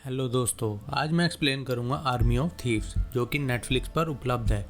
Hello दोस्तों, आज मैं एक्सप्लेन करूंगा आर्मी ऑफ थीव्स जो कि नेटफ्लिक्स पर उपलब्ध है।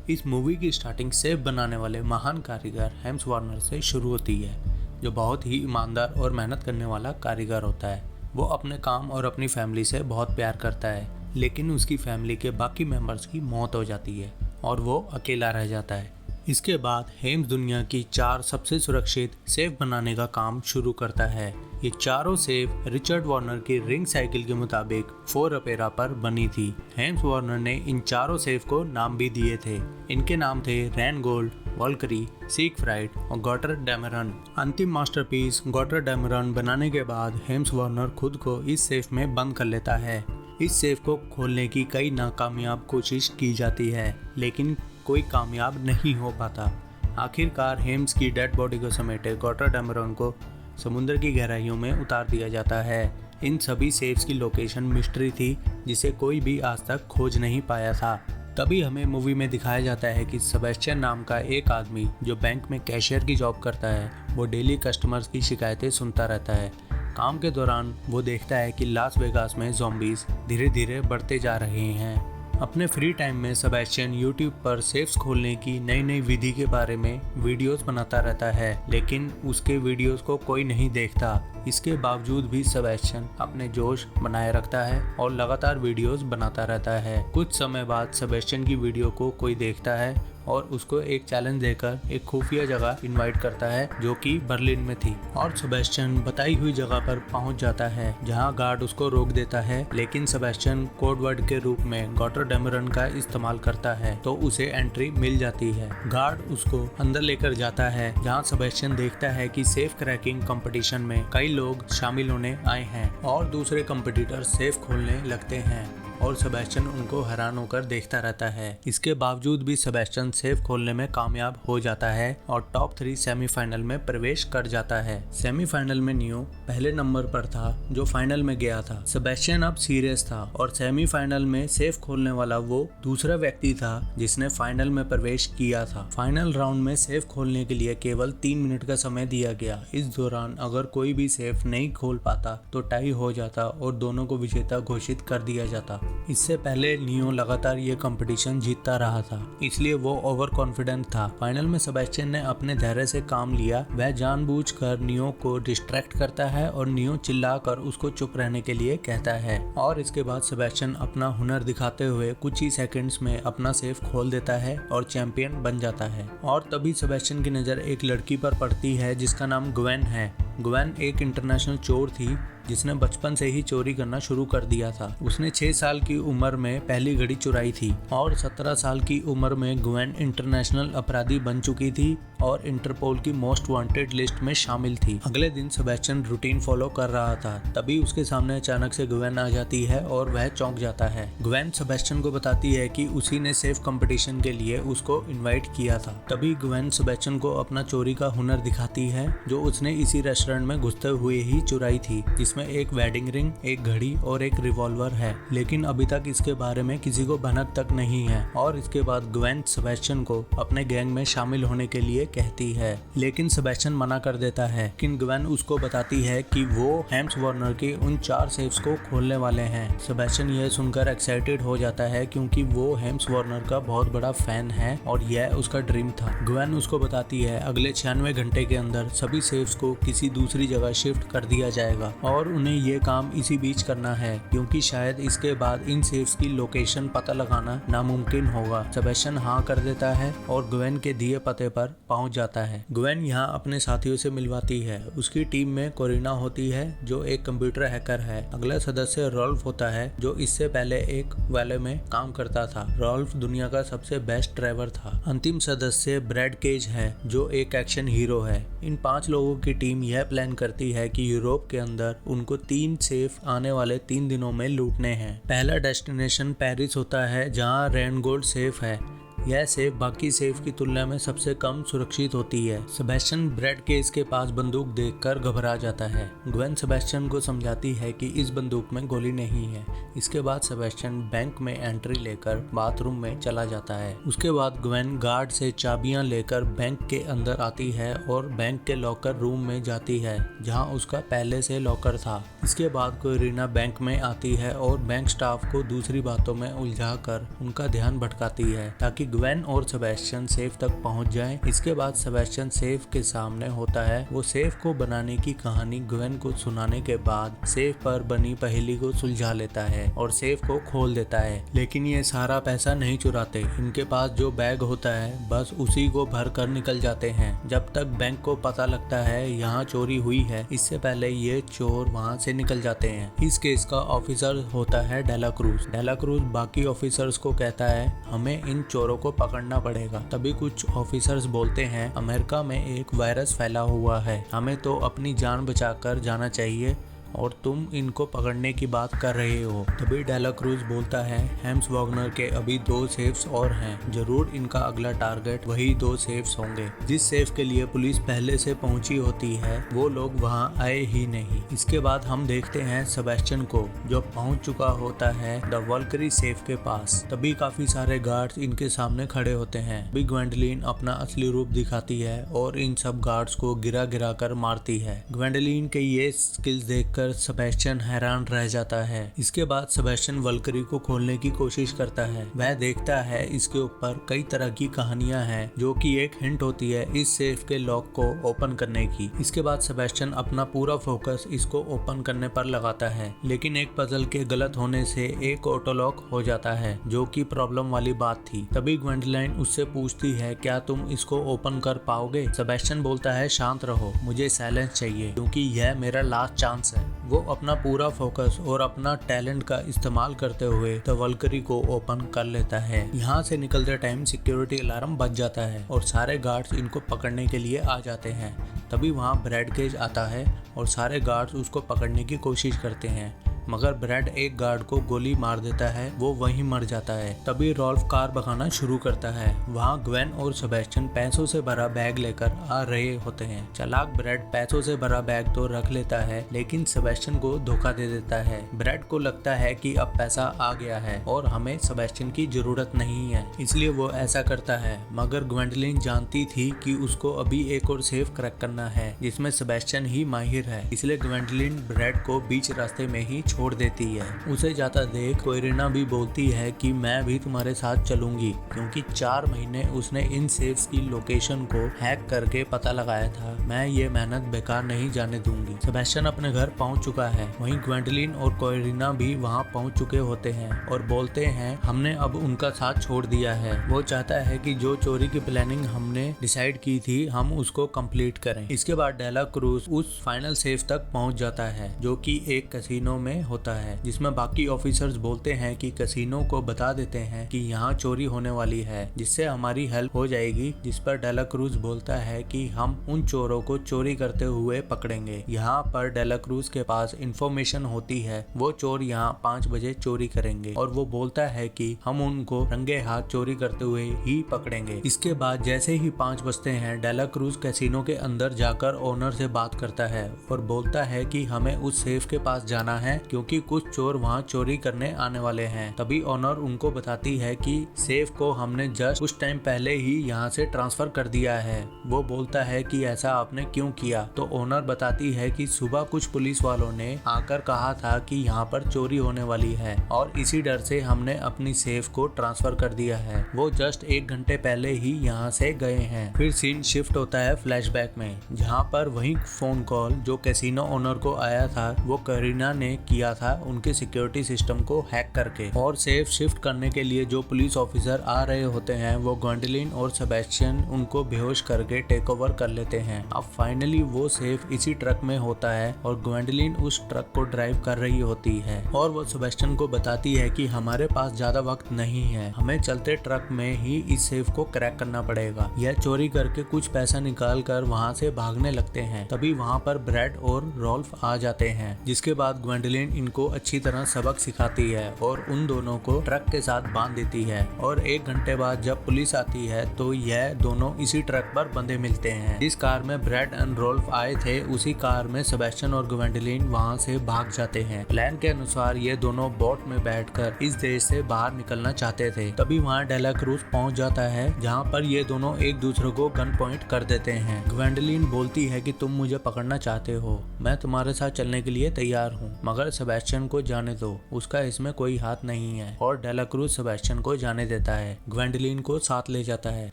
इस मूवी की स्टार्टिंग सेफ बनाने वाले महान कारीगर हेम्स वार्नर से शुरू होती है, जो बहुत ही ईमानदार और मेहनत करने वाला कारीगर होता है। वो अपने काम और अपनी फैमिली से बहुत प्यार करता है, लेकिन उसकी फैमिली के बाकी मेंबर्स की मौत हो जाती है और वो अकेला रह जाता है। इसके बाद हेम्स दुनिया की 4 सबसे सुरक्षित सेफ बनाने का काम शुरू करता है। ये चारों सेफ रिचर्ड वार्नर की रिंग साइकिल के मुताबिक 4 अपेरा पर बनी थी। हेम्स वार्नर ने इन चारों सेफ को नाम भी दिए थे। इनके नाम थे रैन गोल्ड, वॉल्करी, सीक फ्राइड और गॉटर डैमरन। अंतिम मास्टरपीस गॉटर डैमरन बनाने के बाद हेम्स वार्नर खुद को इस सेफ में बंद कर लेता है। इस सेफ को खोलने की कई नाकामयाब कोशिश की जाती है, लेकिन कोई कामयाब नहीं हो पाता। आखिरकार हेम्स की डेड बॉडी को समेटे गॉटर डैमरन को समुद्र की गहराइयों में उतार दिया जाता है। इन सभी सेफ्स की लोकेशन मिस्ट्री थी, जिसे कोई भी आज तक खोज नहीं पाया था। तभी हमें मूवी में दिखाया जाता है कि सेबेस्टियन नाम का एक आदमी जो बैंक में कैशियर की जॉब करता है, वो डेली कस्टमर्स की शिकायतें सुनता रहता है। काम के दौरान वो देखता है कि लास वेगास में ज़ॉम्बीज़ धीरे धीरे बढ़ते जा रहे हैं। अपने फ्री टाइम में सेबेस्टियन यूट्यूब पर सेफ्स खोलने की नई नई विधि के बारे में वीडियोस बनाता रहता है, लेकिन उसके वीडियोस को कोई नहीं देखता। इसके बावजूद भी सेबेस्टियन अपने जोश बनाए रखता है और लगातार वीडियोस बनाता रहता है। कुछ समय बाद सेबेस्टियन की वीडियो को कोई देखता है और उसको एक चैलेंज देकर एक खुफिया जगह इनवाइट करता है, जो कि बर्लिन में थी। और सेबेस्टियन बताई हुई जगह पर पहुंच जाता है, जहां गार्ड उसको रोक देता है, लेकिन सेबेस्टियन कोड वर्ड के रूप में गॉटर डैमरन का इस्तेमाल करता है, तो उसे एंट्री मिल जाती है। गार्ड उसको अंदर लेकर जाता है, जहां सेबेस्टियन देखता है कि सेफ क्रैकिंग कंपटीशन में कई लोग शामिल होने आए हैं और दूसरे कंपटीटर सेफ खोलने लगते हैं और सेबेस्टियन उनको हैरान होकर देखता रहता है। इसके बावजूद भी सेबेस्टियन सेफ खोलने में कामयाब हो जाता है और टॉप 3 सेमीफाइनल में प्रवेश कर जाता है। सेमीफाइनल में नियो पहले नंबर पर था, जो फाइनल में गया था। सेबेस्टियन अब सीरियस था और सेमीफाइनल में सेफ खोलने वाला वो दूसरा व्यक्ति था जिसने फाइनल में प्रवेश किया था। फाइनल राउंड में सेफ खोलने के लिए केवल 3 मिनट का समय दिया गया। इस दौरान अगर कोई भी सेफ नहीं खोल पाता तो टाई हो जाता और दोनों को विजेता घोषित कर दिया जाता। इससे पहले नियो लगातार ये कंपटीशन जीतता रहा था, इसलिए वो ओवर कॉन्फिडेंट था। फाइनल में सेबेस्टियन ने अपने धैर्य से काम लिया। वह जानबूझकर नियो को डिस्ट्रैक्ट करता है और नियो चिल्लाकर उसको चुप रहने के लिए कहता है, और इसके बाद सेबेस्टियन अपना हुनर दिखाते हुए कुछ ही सेकंड्स में अपना सेफ खोल देता है और चैंपियन बन जाता है। और तभी सेबेस्टियन की नज़र एक लड़की पर पड़ती है जिसका नाम ग्वेन है। ग्वेन एक इंटरनेशनल चोर थी जिसने बचपन से ही चोरी करना शुरू कर दिया था। उसने 6 साल की उम्र में पहली घड़ी चुराई थी और 17 साल की उम्र में ग्वेन इंटरनेशनल अपराधी बन चुकी थी और इंटरपोल की मोस्ट वांटेड लिस्ट में शामिल थी। अगले दिन सेबेस्टियन रूटीन फॉलो कर रहा था, तभी उसके सामने अचानक से ग्वेन आ जाती है और वह चौंक जाता है। ग्वेन सेबेस्टियन को बताती है कि उसी ने सेफ कंपटीशन के लिए उसको इन्वाइट किया था। तभी ग्वेन सेबेस्टियन को अपना चोरी का हुनर दिखाती है, जो उसने इसी रेस्टोरेंट में घुसते हुए ही चुराई थी, जिसमें एक वेडिंग रिंग, एक घड़ी और एक रिवॉल्वर है। लेकिन अभी तक इसके बारे में किसी को भनक तक नहीं है। और इसके बाद ग्वेन सेबेस्टियन को अपने गैंग में शामिल होने के लिए कहती है, लेकिन सेबेस्टियन मना कर देता है। लेकिन ग्वेन उसको बताती है कि वो हेम्स वार्नर के उन 4 सेफ्स को खोलने वाले हैं। सेबेस्टियन यह सुनकर एक्साइटेड हो जाता है, क्योंकि वो हेम्स वार्नर का बहुत बड़ा फैन है और यह उसका ड्रीम था। ग्वेन उसको बताती है अगले 96 घंटे के अंदर सभी सेफ्स को किसी दूसरी जगह शिफ्ट कर दिया जाएगा और उन्हें ये काम इसी बीच करना है, क्योंकि शायद इसके बाद इन सेफ्स की लोकेशन पता लगाना नामुमकिन होगा। सेबेस्टियन हाँ कर देता है और ग्वेन के दिए पते पर पहुंच जाता है। ग्वेन यहाँ अपने साथियों से मिलवाती है। उसकी टीम में कोरिना होती है, जो एक कंप्यूटर हैकर है। अगला सदस्य रॉल्फ होता है, जो इससे पहले एक वैले में काम करता था। रॉल्फ दुनिया का सबसे बेस्ट ड्राइवर था। अंतिम सदस्य ब्रैड केज है, जो एक एक्शन हीरो है। इन 5 लोगों की टीम यह प्लान करती है कि यूरोप के अंदर उनको 3 सेफ आने वाले 3 दिनों में लूटने हैं। पहला डेस्टिनेशन पेरिस होता है, जहां रैन गोल्ड सेफ है। यह सेफ बाकी सेफ की तुलना में सबसे कम सुरक्षित होती है। सेबेस्टियन ब्रैड के इसके पास बंदूक देखकर घबरा जाता है। ग्वेन सेबेस्टियन को समझाती है कि इस बंदूक में गोली नहीं है। इसके बाद सेबेस्टियन बैंक में एंट्री लेकर बाथरूम में चला जाता है। उसके बाद ग्वेन गार्ड से चाबियां लेकर बैंक के अंदर आती है और बैंक के लॉकर रूम में जाती है जहां उसका पहले से लॉकर था। इसके बाद कोरिना बैंक में आती है और बैंक स्टाफ को दूसरी बातों में उलझाकर उनका ध्यान भटकाती है ताकि ग्वेन और सेबेस्टियन सेफ तक पहुंच जाएं। इसके बाद सेबेस्टियन सेफ के सामने होता है। वो सेफ को बनाने की कहानी ग्वेन को सुनाने के बाद सेफ पर बनी पहेली को सुलझा लेता है और सेफ को खोल देता है। लेकिन ये सारा पैसा नहीं चुराते। इनके पास जो बैग होता है बस उसी को भर कर निकल जाते हैं। जब तक बैंक को पता लगता है यहाँ चोरी हुई है, इससे पहले ये चोर वहाँ से निकल जाते हैं। इस केस का ऑफिसर होता है डेला क्रूज। डेला क्रूज बाकी ऑफिसर्स को कहता है हमें इन चोरों को पकड़ना पड़ेगा। तभी कुछ ऑफिसर्स बोलते हैं अमेरिका में एक वायरस फैला हुआ है, हमें तो अपनी जान बचाकर जाना चाहिए और तुम इनको पकड़ने की बात कर रहे हो। तभी डेला क्रूज बोलता है हेम्स वॉगनर के अभी 2 सेफ्स और हैं, जरूर इनका अगला टारगेट वही 2 सेफ्स होंगे। जिस सेफ के लिए पुलिस पहले से पहुंची होती है वो लोग वहां आए ही नहीं। इसके बाद हम देखते हैं सेबेस्टियन को जो पहुंच चुका होता है द वल्करी सेफ के पास। तभी काफी सारे गार्ड्स इनके सामने खड़े होते हैं। तभी ग्वेंडोलिन अपना असली रूप दिखाती है और इन सब गार्ड्स को गिरा गिरा कर मारती है। ग्वेंडोलिन के ये स्किल्स देखकर सेबेस्टियन हैरान रह जाता है। इसके बाद सेबेस्टियन वल्करी को खोलने की कोशिश करता है। वह देखता है इसके ऊपर कई तरह की कहानियां हैं जो कि एक हिंट होती है इस सेफ के लॉक को ओपन करने की। इसके बाद सेबेस्टियन अपना पूरा फोकस इसको ओपन करने पर लगाता है, लेकिन एक पजल के गलत होने से एक ऑटो लॉक हो जाता है जो कि प्रॉब्लम वाली बात थी। तभी ग्वेंडोलिन उससे पूछती है क्या तुम इसको ओपन कर पाओगे। सेबेस्टियन बोलता है शांत रहो, मुझे साइलेंस चाहिए क्योंकि यह मेरा लास्ट चांस है। वो अपना पूरा फोकस और अपना टैलेंट का इस्तेमाल करते हुए द वल्करी को ओपन कर लेता है। यहाँ से निकलते टाइम सिक्योरिटी अलार्म बज जाता है और सारे गार्ड्स इनको पकड़ने के लिए आ जाते हैं। तभी वहाँ ब्रैड केज आता है और सारे गार्ड्स उसको पकड़ने की कोशिश करते हैं, मगर ब्रैड एक गार्ड को गोली मार देता है, वो वहीं मर जाता है। तभी रॉल्फ कार भगाना शुरू करता है। वहाँ ग्वेन और सेबेस्टियन पैसों से भरा बैग लेकर आ रहे होते हैं। चालाक ब्रैड पैसों से भरा बैग तो रख लेता है लेकिन सेबेस्टियन को धोखा दे देता है। ब्रैड को लगता है कि अब पैसा आ गया है और हमें सेबेस्टियन की जरूरत नहीं है, इसलिए वो ऐसा करता है। मगर ग्वेंडोलिन जानती थी कि उसको अभी एक और सेफ क्रैक करना है जिसमें सेबेस्टियन ही माहिर है, इसलिए ग्वेंडोलिन ब्रैड को बीच रास्ते में ही छोड़ देती है। उसे जाता देख कोरिना भी बोलती है कि मैं भी तुम्हारे साथ चलूंगी, क्योंकि 4 महीने उसने इन सेफ्स की लोकेशन को हैक करके पता लगाया था। मैं ये मेहनत बेकार नहीं जाने दूंगी। सेबेस्टियन अपने घर पहुंच चुका है। वहीं ग्वेंडोलिन और कोरिना भी वहां पहुंच चुके होते हैं और बोलते हैं हमने अब उनका साथ छोड़ दिया है। वो चाहता है कि जो चोरी की प्लानिंग हमने डिसाइड की थी हम उसको कंप्लीट करें। इसके बाद डेला क्रूज उस फाइनल सेफ तक पहुंच जाता है जो कि एक कैसीनो में होता है, जिसमें बाकी ऑफिसर्स बोलते हैं कि कैसीनो को बता देते हैं कि यहाँ चोरी होने वाली है जिससे हमारी हेल्प हो जाएगी। जिस पर डेला क्रूज बोलता है कि हम उन चोरों को चोरी करते हुए पकड़ेंगे। यहाँ पर डेला क्रूज के पास इंफॉर्मेशन होती है वो चोर यहाँ 5 बजे चोरी करेंगे और वो बोलता है कि हम उनको रंगे हाथ चोरी करते हुए ही पकड़ेंगे। इसके बाद जैसे ही 5 बजते हैं डेला क्रूज कैसीनो के अंदर जाकर ओनर से बात करता है और बोलता है कि हमें उस सेफ के पास जाना है क्योंकि कुछ चोर वहां चोरी करने आने वाले हैं। तभी ओनर उनको बताती है कि सेफ को हमने जस्ट कुछ टाइम पहले ही यहाँ से ट्रांसफर कर दिया है। वो बोलता है कि ऐसा आपने क्यों किया, तो ओनर बताती है कि सुबह कुछ पुलिस वालों ने आकर कहा था कि यहाँ पर चोरी होने वाली है और इसी डर से हमने अपनी सेफ को ट्रांसफर कर दिया है। वो जस्ट 1 घंटे पहले ही यहाँ से गए हैं। फिर सीन शिफ्ट होता है फ्लैशबैक में, जहाँ पर वही फोन कॉल जो कैसीनो ओनर को आया था वो कोरिना ने किया था उनके सिक्योरिटी सिस्टम को हैक करके। और सेफ शिफ्ट करने के लिए जो पुलिस ऑफिसर आ रहे होते हैं वो ग्वेंडोलिन और सेबेस्टियन उनको बेहोश करके टेक ओवर कर लेते हैं। अब फाइनली वो सेफ इसी ट्रक में होता है और ग्वेंडोलिन उस ट्रक को ड्राइव कर रही होती है और वो सेबेस्टियन को बताती है कि हमारे पास ज्यादा वक्त नहीं है, हमें चलते ट्रक में ही इस सेफ को क्रैक करना पड़ेगा। यह चोरी करके कुछ पैसा निकाल कर वहाँ से भागने लगते हैं। तभी वहाँ पर ब्रैड और रॉल्फ आ जाते हैं, जिसके बाद ग्वेंडोलिन इनको अच्छी तरह सबक सिखाती है और उन दोनों को ट्रक के साथ बांध देती है और 1 घंटे बाद जब पुलिस आती है तो यह दोनों इसी ट्रक पर बंधे मिलते हैं। जिस कार में ब्रैड एंड रोल्फ आए थे उसी कार में सेबेस्टियन और ग्वेंडोलिन वहां से भाग जाते हैं। प्लान के अनुसार ये दोनों बोट में बैठकर इस देश से बाहर निकलना चाहते थे। तभी वहाँ डेला क्रूज पहुंच जाता है जहाँ पर ये दोनों एक दूसरे को गन पॉइंट कर देते हैं। ग्वेंडोलिन बोलती है कि तुम मुझे पकड़ना चाहते हो, मैं तुम्हारे साथ चलने के लिए तैयार हूँ, मगर सेबेस्टियन को जाने दो, उसका इसमें कोई हाथ नहीं है। और डेला क्रूज सेबेस्टियन को जाने देता है, ग्वेंडोलिन को साथ ले जाता है।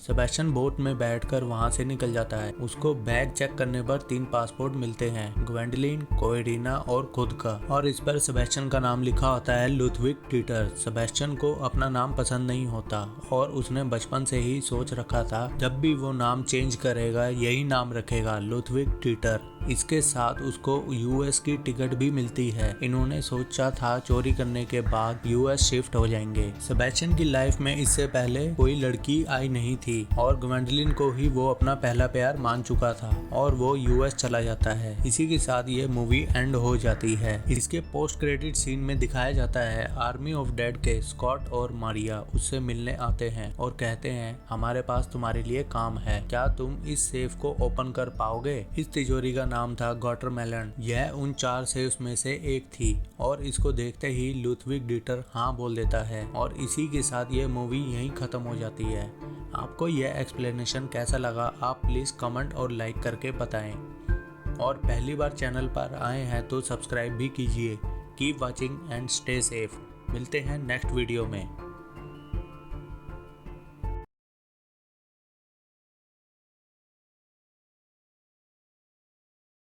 सेबेस्टियन बोट में बैठकर वहाँ से निकल जाता है। उसको बैग चेक करने पर 3 पासपोर्ट मिलते हैं, ग्वेंडोलिन, कोएरिना और खुद का, और इस पर सेबेस्टियन का नाम लिखा होता है लुथविक टीटर। सेबेस्टियन को अपना नाम पसंद नहीं होता और उसने बचपन से ही सोच रखा था जब भी वो नाम चेंज करेगा यही नाम रखेगा, लुथविक टीटर। इसके साथ उसको यूएस की टिकट भी मिलती है। इन्होंने सोचा था चोरी करने के बाद यूएस शिफ्ट हो जाएंगे। सेबेस्टियन की लाइफ में इससे पहले कोई लड़की आई नहीं थी और ग्वेंडोलिन को ही वो अपना पहला प्यार मान चुका था और वो यूएस चला जाता है। इसी के साथ ये मूवी एंड हो जाती है। इसके पोस्ट क्रेडिट सीन में दिखाया जाता है आर्मी ऑफ डेड के स्कॉट और मारिया उससे मिलने आते हैं और कहते हैं हमारे पास तुम्हारे लिए काम है, क्या तुम इस सेफ को ओपन कर पाओगे। इस तिजोरी का नाम था वाटरमेलन। यह उन 4 सेफ्स में से एक थी और इसको देखते ही लुथविक डीटर हाँ बोल देता है और इसी के साथ यह मूवी यहीं खत्म हो जाती है। आपको यह एक्सप्लेनेशन कैसा लगा आप प्लीज कमेंट और लाइक करके बताएं और पहली बार चैनल पर आए हैं तो सब्सक्राइब भी कीजिए। Keep watching and stay safe. मिलते हैं नेक्स्ट वीडियो में।